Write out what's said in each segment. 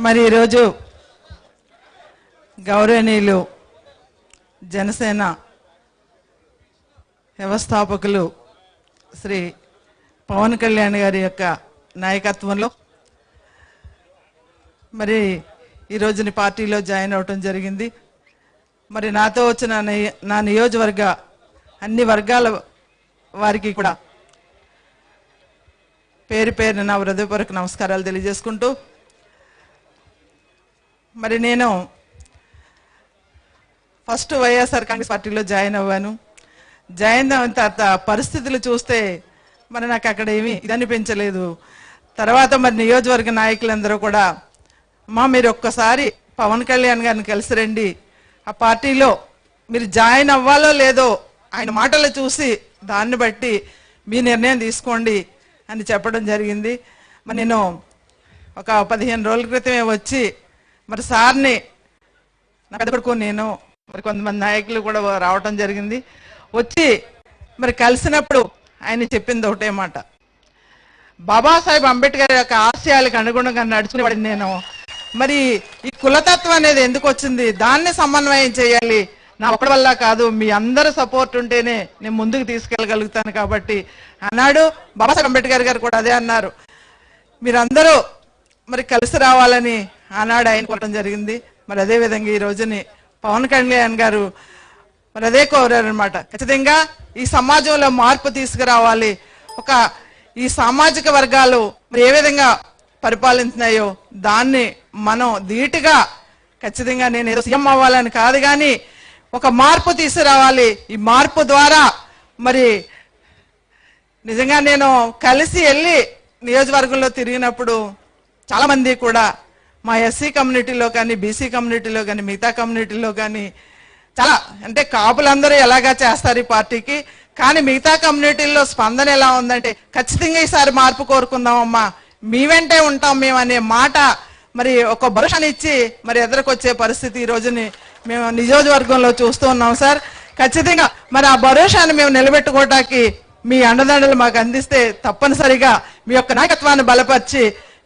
మరి ఈరోజు గౌరవనీయులు జనసేన వ్యవస్థాపకులు శ్రీ పవన్ కళ్యాణ్ గారి యొక్క నాయకత్వంలో మరి ఈ రోజుని పార్టీలో జాయిన్ అవటం జరిగింది. మరి నాతో వచ్చిన నా నియోజకవర్గ అన్ని వర్గాల వారికి కూడా పేరు పేరున నా హృదయపూర్వక నమస్కారాలు తెలియజేసుకుంటూ, మరి నేను ఫస్ట్ వైఎస్ఆర్ కాంగ్రెస్ పార్టీలో జాయిన్ అవ్వాను. జాయిన్ అయిన తర్వాత పరిస్థితులు చూస్తే మరి నాకు అక్కడ ఏమీ ఇదనిపించలేదు. తర్వాత మరి నియోజకవర్గ నాయకులందరూ కూడా మీరు ఒక్కసారి పవన్ కళ్యాణ్ గారిని కలిసి రండి, ఆ పార్టీలో మీరు జాయిన్ అవ్వాలో లేదో ఆయన మాటలు చూసి దాన్ని బట్టి మీ నిర్ణయం తీసుకోండి అని చెప్పడం జరిగింది. మరి నేను ఒక 15 రోజుల క్రితమే వచ్చి మరి సార్ని నా పెద్ద కొడుకు నేను మరి కొంతమంది నాయకులు కూడా రావటం జరిగింది. వచ్చి మరి కలిసినప్పుడు ఆయన చెప్పింది ఒకటే మాట, బాబాసాహెబ్ అంబేద్కర్ యొక్క ఆశయాలకు అనుగుణంగా నడుచుకునేవాడిని నేను. మరి ఈ కులతత్వం అనేది ఎందుకు వచ్చింది, దాన్ని సమన్వయం చేయాలి, నా ఒక్కడి వల్ల కాదు, మీ అందరి సపోర్ట్ ఉంటేనే నేను ముందుకు తీసుకెళ్ళగలుగుతాను. కాబట్టి అన్నాడు బాబాసాహెబ్ అంబేద్కర్ గారు కూడా అదే అన్నారు, మీరందరూ మరి కలిసి రావాలని ఆనాడు ఆయన కోరడం జరిగింది. మరి అదేవిధంగా ఈ రోజుని పవన్ కళ్యాణ్ గారు మరి అదే కోరారనమాట. ఖచ్చితంగా ఈ సమాజంలో మార్పు తీసుకురావాలి, ఈ సామాజిక వర్గాలు మరి ఏ విధంగా పరిపాలిస్తున్నాయో దాన్ని మనం ధీటుగా ఖచ్చితంగా నేను ఏదో సీఎం అవ్వాలని కాదు కానీ ఒక మార్పు తీసుకురావాలి. ఈ మార్పు ద్వారా మరి నిజంగా నేను కలిసి వెళ్ళి నియోజకవర్గంలో తిరిగినప్పుడు చాలా మంది కూడా మా ఎస్సీ కమ్యూనిటీలో కానీ బీసీ కమ్యూనిటీలో కానీ మిగతా కమ్యూనిటీలో కానీ చాలా అంటే కాపులందరూ ఎలాగా చేస్తారు ఈ పార్టీకి, కానీ మిగతా కమ్యూనిటీల్లో స్పందన ఎలా ఉందంటే ఖచ్చితంగా ఈసారి మార్పు కోరుకుందామమ్మా, మీ వెంటే ఉంటాం మేము అనే మాట మరి ఒక భరోసానిచ్చి మరి ఎదురుకొచ్చే పరిస్థితి ఈ రోజుని మేము నియోజకవర్గంలో చూస్తూ ఉన్నాం సార్. ఖచ్చితంగా మరి ఆ భరోసాని మేము నిలబెట్టుకోవడానికి మీ అండదండలు మాకు అందిస్తే తప్పనిసరిగా మీ యొక్క నాయకత్వాన్ని బలపరిచి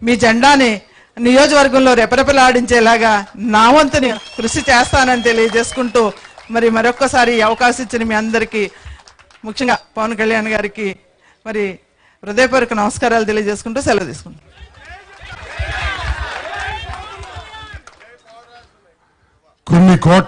మీ జెండాని నియోజకవర్గంలో రెపరెపలాడించేలాగా నా వంతుని కృషి చేస్తానని తెలియజేసుకుంటూ మరి మరొక్కసారి ఈ అవకాశం ఇచ్చిన మీ అందరికీ ముఖ్యంగా పవన్ కళ్యాణ్ గారికి మరి హృదయపూర్వక నమస్కారాలు తెలియజేసుకుంటూ సెలవు తీసుకుంటాం. కొన్ని కోట్ల